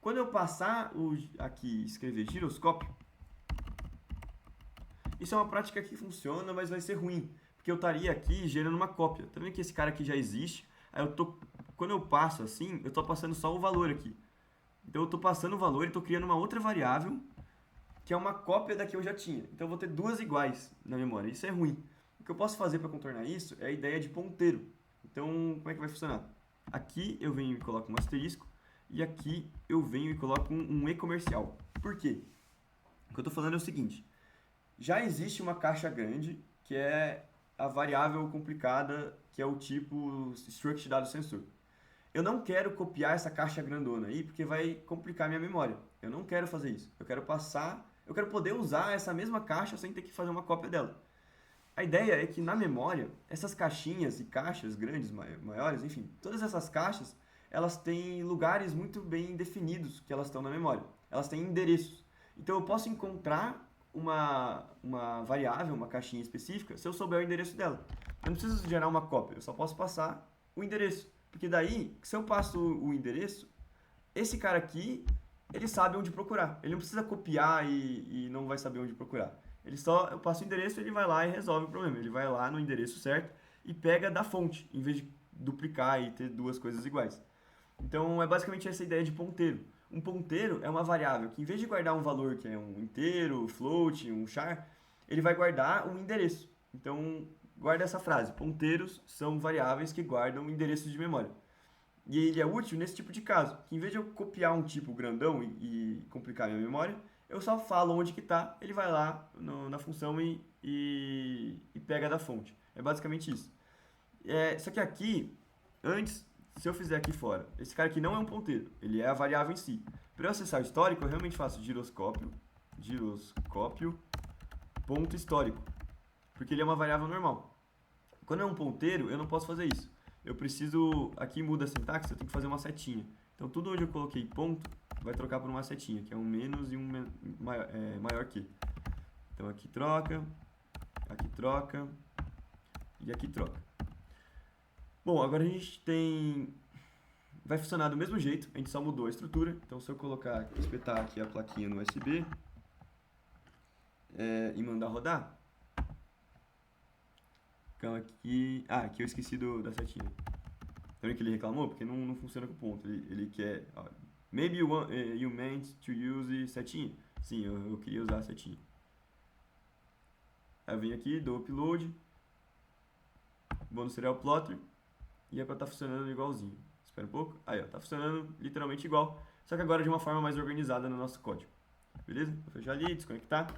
S1: Quando eu passar aqui escrever giroscópio, isso é uma prática que funciona, mas vai ser ruim. Porque eu estaria aqui gerando uma cópia. Tá vendo que esse cara aqui já existe? Aí quando eu passo assim, eu estou passando só o valor aqui. Então eu estou passando o valor e estou criando uma outra variável que é uma cópia da que eu já tinha. Então eu vou ter duas iguais na memória. Isso é ruim. O que eu posso fazer para contornar isso é a ideia de ponteiro. Então, como é que vai funcionar? Aqui eu venho e coloco um asterisco, e aqui eu venho e coloco um e comercial. Por quê? O que eu estou falando é o seguinte. Já existe uma caixa grande, que é a variável complicada, que é o tipo struct dado sensor. Eu não quero copiar essa caixa grandona aí, porque vai complicar minha memória. Eu não quero fazer isso. Eu quero poder usar essa mesma caixa sem ter que fazer uma cópia dela. A ideia é que na memória, essas caixinhas e caixas grandes, maiores, enfim, todas essas caixas, elas têm lugares muito bem definidos que elas estão na memória. Elas têm endereços. Então eu posso encontrar uma variável, uma caixinha específica, se eu souber o endereço dela. Eu não preciso gerar uma cópia, eu só posso passar o endereço. Porque daí, se eu passo o endereço, esse cara aqui, ele sabe onde procurar. Ele não precisa copiar e não vai saber onde procurar. Eu passo o endereço, ele vai lá e resolve o problema. Ele vai lá no endereço certo e pega da fonte, em vez de duplicar e ter duas coisas iguais. Então, é basicamente essa ideia de ponteiro. Um ponteiro é uma variável que, em vez de guardar um valor que é um inteiro, float, um char, ele vai guardar um endereço. Então, guarda essa frase. Ponteiros são variáveis que guardam endereços de memória. E ele é útil nesse tipo de caso, que em vez de eu copiar um tipo grandão e complicar minha memória, eu só falo onde que está, ele vai lá na função e pega da fonte. É basicamente isso. Só que aqui, antes, se eu fizer aqui fora, esse cara aqui não é um ponteiro, ele é a variável em si. Para eu acessar o histórico, eu realmente faço giroscópio ponto histórico, porque ele é uma variável normal. Quando é um ponteiro, eu não posso fazer isso. Eu preciso, aqui muda a sintaxe, eu tenho que fazer uma setinha. Então tudo onde eu coloquei ponto, vai trocar por uma setinha, que é um menos e um maior que. Então aqui troca e aqui troca. Bom, agora a gente tem... Vai funcionar do mesmo jeito, a gente só mudou a estrutura. Então se eu espetar aqui a plaquinha no USB, e mandar rodar. Calma aqui. Ah, aqui eu esqueci da setinha. Então que ele reclamou? Porque não funciona com ponto. Ele quer. Ó, maybe you meant to use setinha. Sim, eu queria usar a setinha. Aí eu venho aqui, dou upload. Vou no serial plotter. E é pra estar funcionando igualzinho. Espera um pouco. Aí, ó, tá funcionando literalmente igual. Só que agora de uma forma mais organizada no nosso código. Beleza? Vou fechar ali, desconectar.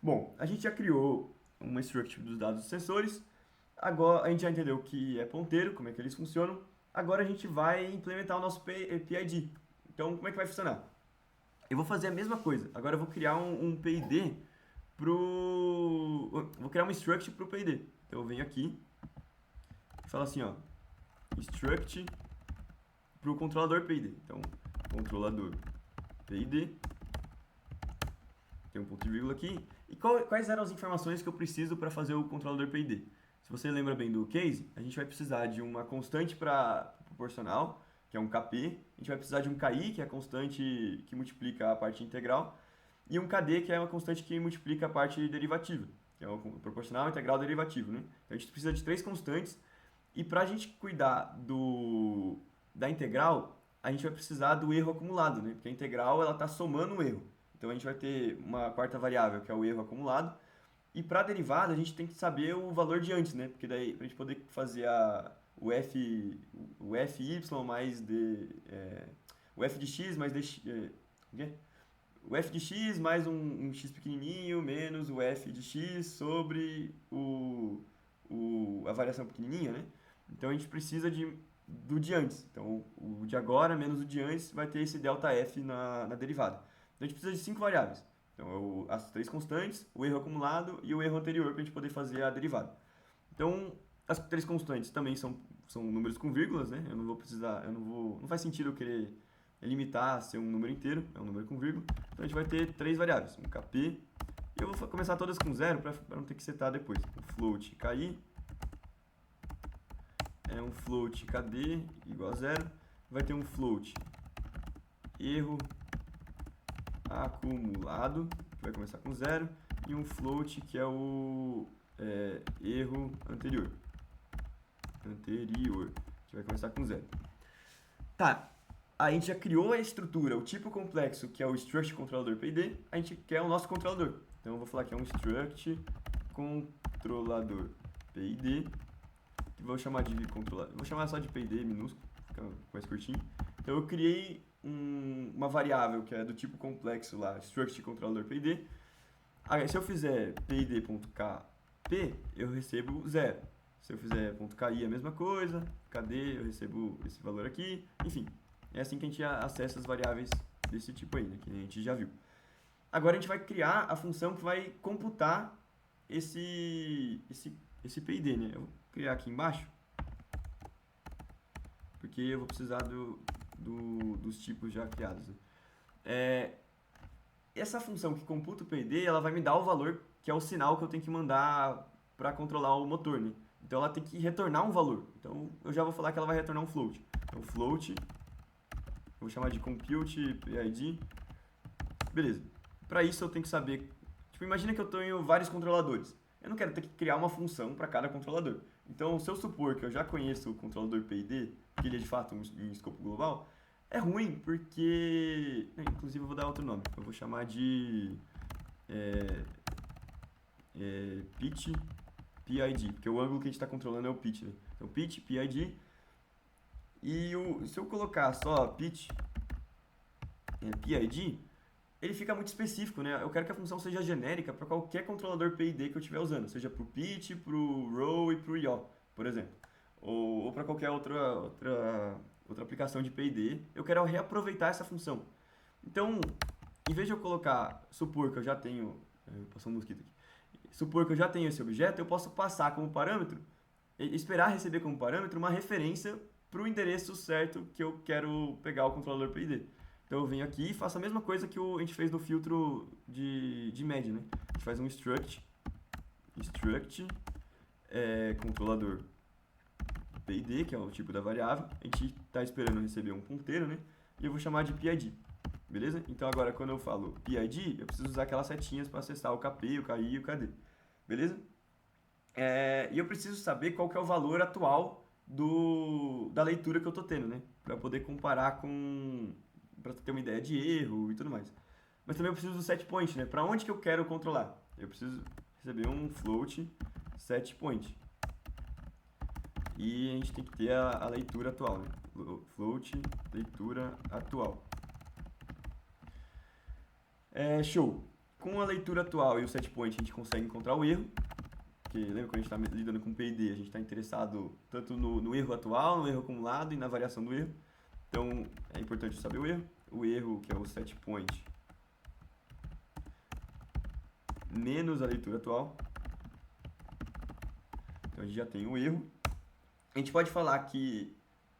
S1: Bom, a gente já criou uma struct dos dados dos sensores. Agora a gente já entendeu o que é ponteiro, como é que eles funcionam. Agora a gente vai implementar o nosso PID. Então, como é que vai funcionar? Eu vou fazer a mesma coisa. Agora eu vou criar um PID vou criar uma struct pro PID. Então eu venho aqui e falo assim, ó, struct pro controlador PID. Então, controlador PID. Tem um ponto e vírgula aqui. E quais eram as informações que eu preciso para fazer o controlador PID? Se você lembra bem do case, a gente vai precisar de uma constante para proporcional, que é um KP. A gente vai precisar de um KI, que é a constante que multiplica a parte integral. E um KD, que é uma constante que multiplica a parte derivativa, que é o proporcional, integral, derivativo, né? Então a gente precisa de 3 constantes. E para a gente cuidar da integral, a gente vai precisar do erro acumulado, né? Porque a integral ela está somando o erro. Então a gente vai ter uma quarta variável, que é o erro acumulado. E para a derivada, a gente tem que saber o valor de antes, né? Porque daí, para a gente poder fazer o fy mais o f de x mais dx, o f de x mais um x pequenininho menos o f de x sobre a variação pequenininha, né? Então a gente precisa do de antes. Então o de agora menos o de antes vai ter esse ΔF na derivada. Então a gente precisa de 5 variáveis. Então, as 3 constantes, o erro acumulado e o erro anterior para a gente poder fazer a derivada. Então, as 3 constantes também são números com vírgulas, né? Eu não vou precisar, não faz sentido eu querer limitar a ser um número inteiro, é um número com vírgula. Então, a gente vai ter 3 variáveis, um KP, e eu vou começar todas com zero para não ter que setar depois. Um float KI, um float KD igual a zero, vai ter um float erro acumulado, que vai começar com zero, e um float, que é o erro anterior, que vai começar com zero. Tá, a gente já criou a estrutura, o tipo complexo, que é o struct controlador PID, a gente quer o nosso controlador. Então eu vou falar que é um struct controlador PID, que vou chamar de controlador, vou chamar só de PID minúsculo, fica mais curtinho. Então eu criei uma variável que é do tipo complexo lá, struct controller PID. Aí, se eu fizer PID.kp, eu recebo 0. Se eu fizer .ki, a mesma coisa. KD, eu recebo esse valor aqui. Enfim, é assim que a gente acessa as variáveis desse tipo aí, né, que a gente já viu. Agora a gente vai criar a função que vai computar esse PID, né? Eu vou criar aqui embaixo, porque eu vou precisar dos tipos já criados. Né? Essa função que computa o PID, ela vai me dar o valor, que é o sinal que eu tenho que mandar para controlar o motor, né? Então ela tem que retornar um valor. Então eu já vou falar que ela vai retornar um float. Então float, eu vou chamar de compute PID. Beleza. Para isso eu tenho que saber, tipo, imagina que eu tenho vários controladores. Eu não quero ter que criar uma função para cada controlador. Então, se eu supor que eu já conheço o controlador PID, que ele é de fato em escopo global, é ruim porque... Inclusive eu vou dar outro nome. Eu vou chamar de pitch PID, porque o ângulo que a gente está controlando é o pitch. Né? Então, pitch PID. E se eu colocar só pitch PID, ele fica muito específico, né? Eu quero que a função seja genérica para qualquer controlador PID que eu estiver usando, seja para o pitch, para o row e para o yaw, por exemplo. Ou para qualquer outra aplicação de PID, eu quero reaproveitar essa função. Então, em vez de eu supor que eu já tenho... Passou um mosquito aqui. Supor que eu já tenho esse objeto, eu posso passar como parâmetro, esperar receber como parâmetro uma referência para o endereço certo que eu quero pegar o controlador PID. Então eu venho aqui e faço a mesma coisa que a gente fez no filtro de média, né? A gente faz um struct controlador PID, que é o tipo da variável. A gente está esperando receber um ponteiro, né? E eu vou chamar de PID. beleza? Então agora quando eu falo PID, eu preciso usar aquelas setinhas para acessar o KP, o KI e o KD, beleza? E eu preciso saber qual que é o valor atual da leitura que eu tô tendo, né? Para poder comparar para ter uma ideia de erro e tudo mais. Mas também eu preciso do set point, né? Para onde que eu quero controlar? Eu preciso receber um float set point. E a gente tem que ter a leitura atual, né? Float leitura atual. Show. Com a leitura atual e o set point a gente consegue encontrar o erro. Porque lembra quando a gente está lidando com PID, a gente está interessado tanto no erro atual, no erro acumulado e na variação do erro. Então é importante saber o erro. O erro, que é o set point, menos a leitura atual. Então a gente já tem o erro. A gente pode falar que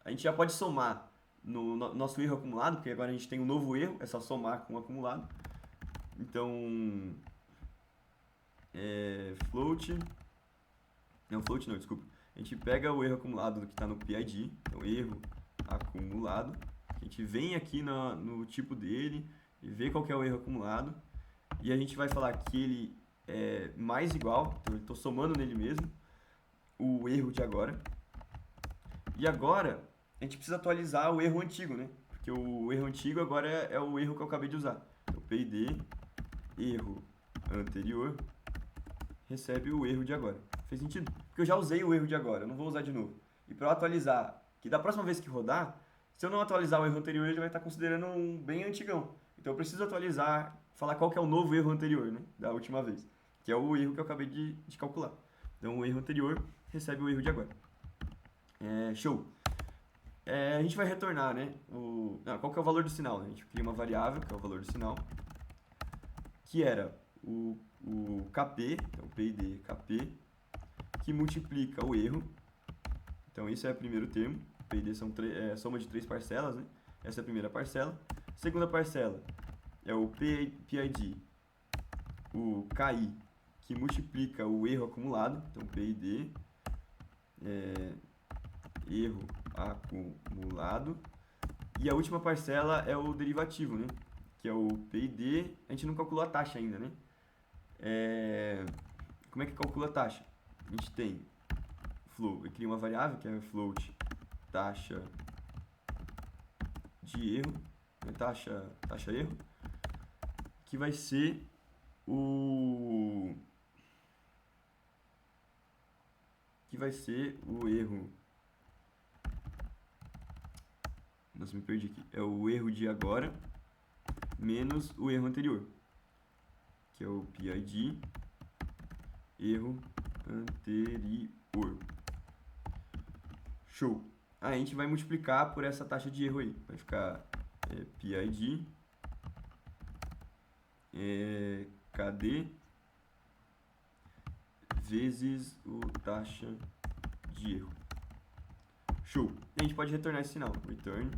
S1: a gente já pode somar no nosso erro acumulado, porque agora a gente tem um novo erro, é só somar com o acumulado. Então, float não, desculpa. A gente pega o erro acumulado que está no PID, então erro acumulado. A gente vem aqui no tipo dele e vê qual que é o erro acumulado. E a gente vai falar que ele é mais igual, então eu estou somando nele mesmo, o erro de agora. E agora, a gente precisa atualizar o erro antigo, né? Porque o erro antigo agora é o erro que eu acabei de usar. O PID, erro anterior, recebe o erro de agora. Fez sentido? Porque eu já usei o erro de agora, eu não vou usar de novo. E para atualizar, que da próxima vez que rodar, se eu não atualizar o erro anterior, ele vai estar considerando um bem antigão. Então eu preciso atualizar, falar qual que é o novo erro anterior, né? Da última vez. Que é o erro que eu acabei de calcular. Então o erro anterior recebe o erro de agora. Show. A gente vai retornar, né? Qual que é o valor do sinal? Né? A gente cria uma variável, que é o valor do sinal, que era o KP, então PID KP, que multiplica o erro. Então isso é o primeiro termo. PID é soma de 3 parcelas, né? Essa é a primeira parcela. Segunda parcela é o PID, o KI, que multiplica o erro acumulado. Então PID erro acumulado. E a última parcela é o derivativo, né? Que é o PID. A gente não calculou a taxa ainda, né? Como é que calcula a taxa? A gente tem eu crio uma variável que é float taxa de erro, né? taxa erro, que vai ser o erro. Nossa, me perdi aqui. É o erro de agora menos o erro anterior, que é o PID erro anterior. Show. A gente vai multiplicar por essa taxa de erro aí. Vai ficar PID KD vezes o taxa de erro. Show. E a gente pode retornar esse sinal. Return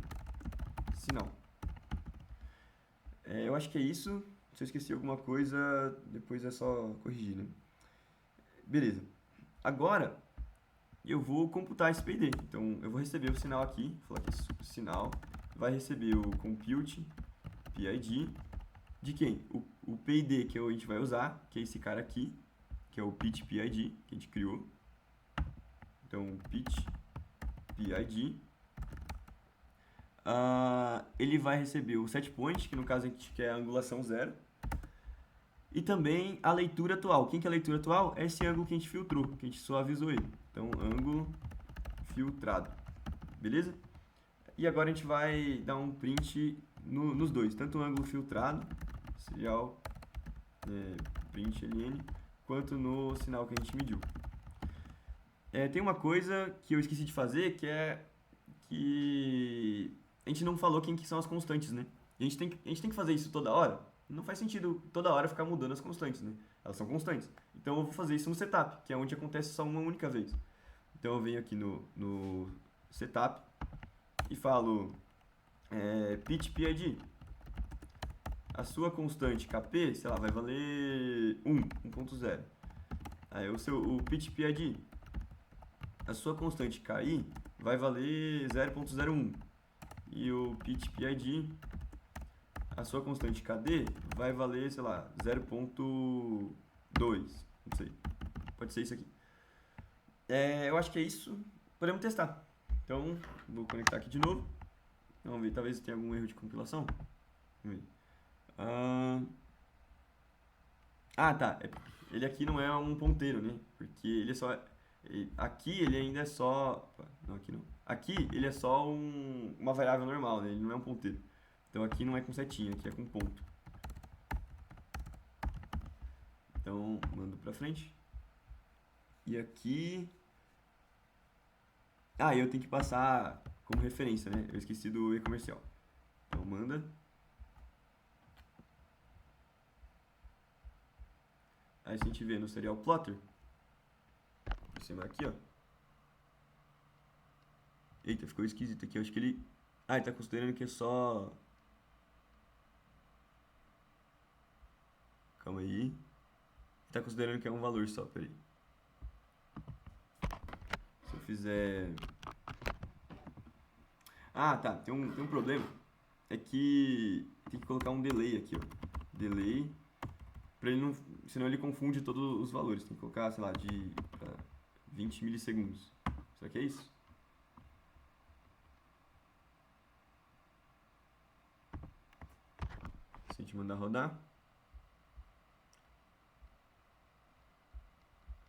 S1: sinal. Eu acho que é isso. Se eu esqueci alguma coisa, depois é só corrigir, né? Beleza. Agora, eu vou computar esse PID. Então, eu vou receber o sinal aqui. Vou falar que sinal vai receber o compute PID de quem? O PID que a gente vai usar, que é esse cara aqui, que é o pitch PID, que a gente criou. Então, pitch PID. Ele vai receber o set point, que no caso a gente quer a angulação 0. E também a leitura atual. Quem que é a leitura atual? É esse ângulo que a gente filtrou, que a gente suavizou ele. Então, ângulo filtrado. Beleza? E agora a gente vai dar um print nos dois. Tanto o ângulo filtrado, serial print ln, quanto no sinal que a gente mediu. Tem uma coisa que eu esqueci de fazer, que é que a gente não falou quem que são as constantes, né? E a gente tem que fazer isso toda hora. Não faz sentido toda hora ficar mudando as constantes, né? Elas são constantes. Então eu vou fazer isso no setup, que é onde acontece só uma única vez. Então eu venho aqui no setup e falo pitch PID. A sua constante KP, sei lá, vai valer 1.0. Aí o pitch PID. A sua constante KI vai valer 0.01. E o pitch PID a sua constante KD vai valer, sei lá, 0,2, não sei. Pode ser isso aqui. Eu acho que é isso. Podemos testar. Então, vou conectar aqui de novo. Vamos ver, talvez tenha algum erro de compilação. Vamos ver. Tá. Ele aqui não é um ponteiro, né? Porque ele é só. Aqui ele ainda é só. Opa, não, aqui não. Aqui ele é só uma variável normal, né? Ele não é um ponteiro. Então aqui não é com setinha, aqui é com ponto. Então, mando pra frente. E aqui. Eu tenho que passar como referência, né? Eu esqueci do e-comercial. Então, manda. Aí, se a gente vê no serial plotter, por cima aqui, ó. Eita, ficou esquisito aqui. Eu acho que ele. Ele tá considerando que é só. Calma aí. Tá considerando que é um valor só, peraí. Se eu fizer. Tá. Tem um problema. É que tem que colocar um delay aqui, ó. Delay. Pra ele não. Senão ele confunde todos os valores. Tem que colocar, sei lá, de 20 milissegundos. Será que é isso? Se a gente mandar rodar.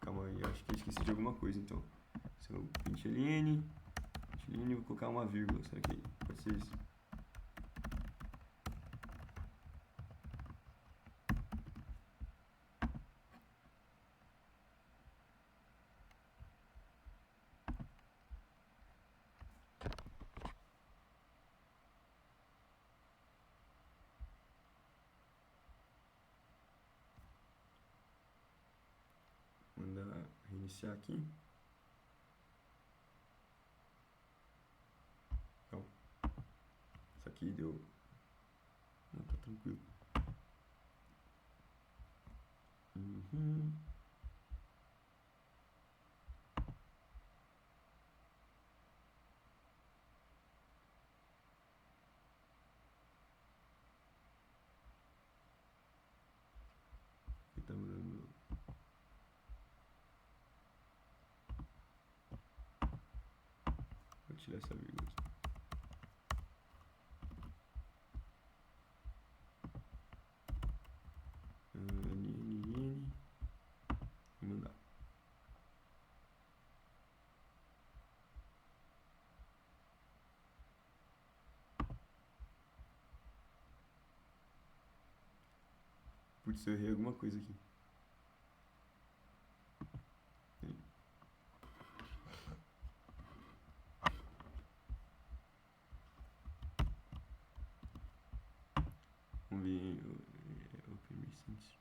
S1: Calma aí, eu acho que eu esqueci de alguma coisa, então. Se eu print ln, vou colocar uma vírgula, será que pode ser isso? Mandar reiniciar aqui. Então, isso aqui deu. Não, tá tranquilo. Tá mudando. Vou tirar essa vírgula. E mandar. Putz, eu errei alguma coisa aqui. Vamos ver o permissions.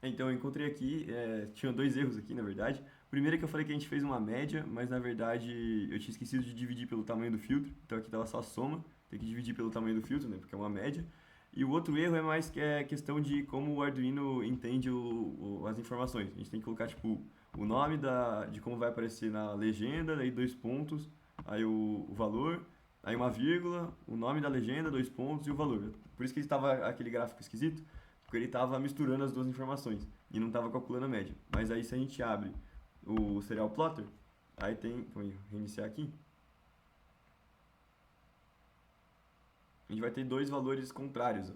S1: Então, eu encontrei aqui, tinha dois erros aqui, na verdade. O primeiro é que eu falei que a gente fez uma média, mas na verdade eu tinha esquecido de dividir pelo tamanho do filtro. Então aqui estava só a soma, tem que dividir pelo tamanho do filtro, né? Porque é uma média. E o outro erro é mais que é questão de como o Arduino entende as informações. A gente tem que colocar, tipo, o nome de como vai aparecer na legenda, aí dois pontos, aí o valor, aí uma vírgula, o nome da legenda, dois pontos e o valor. Por isso que estava aquele gráfico esquisito, porque ele estava misturando as duas informações e não estava calculando a média. Mas aí se a gente abre o serial plotter, aí tem, vou reiniciar aqui, a gente vai ter dois valores contrários, ó,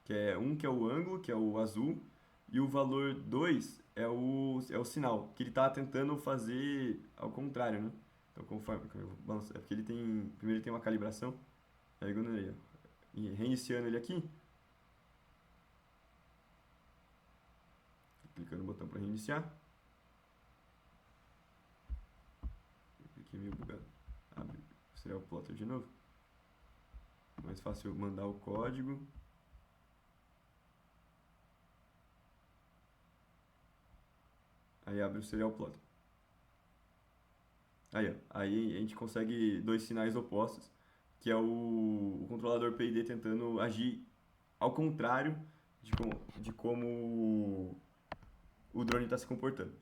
S1: que é o ângulo, que é o azul, e o valor 2 é o sinal, que ele está tentando fazer ao contrário, né? Então, conforme, é porque primeiro ele tem uma calibração, aí quando ele, e reiniciando ele aqui, clicando no botão para reiniciar, cliquei meio bugado, abre o serial plotter de novo, mais fácil mandar o código. Aí abre o serial plotter. Aí a gente consegue dois sinais opostos, que é o controlador PID tentando agir ao contrário de como o drone está se comportando.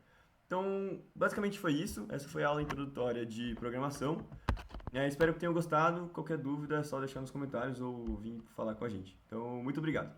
S1: Então, basicamente foi isso. Essa foi a aula introdutória de programação. Espero que tenham gostado. Qualquer dúvida é só deixar nos comentários ou vir falar com a gente. Então, muito obrigado.